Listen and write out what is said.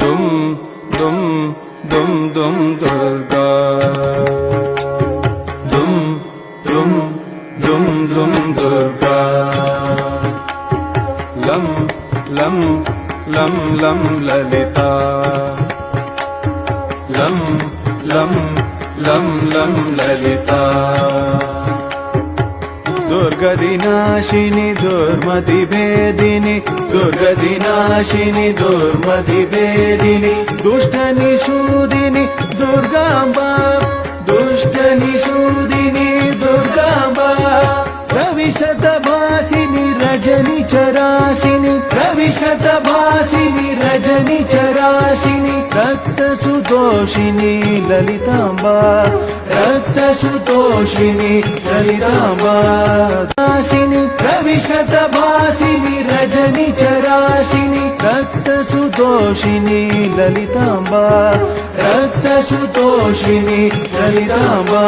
दुम दुम दुम दुम दुर्गा दुम दुम दुम दुम दुर्गा लं लं लं लं ललिता लं लं लं लं ललिता दुर्गदिनाशिनी दुर्मतिभेदिनी दुर्गदिनाशिनी दुर्मतिभेदिनी दुष्टनिषूदिनी दुर्गाम्बा दुष्टनिषूदिनी दुर्गाम्बा रविशतभासिनी रजनिचराशिनी रविशतभासिनी रजनिचराशिनी रक्तसुतोषिनी ललिताम्बा रक्तसुतोषिनी ललिताम्बा दासिनी रविशतभासिनी रजनिचराशिनी रक्तसुतोषिनी ललिताम्बा रक्तसुतोषिनी ललिताम्बा।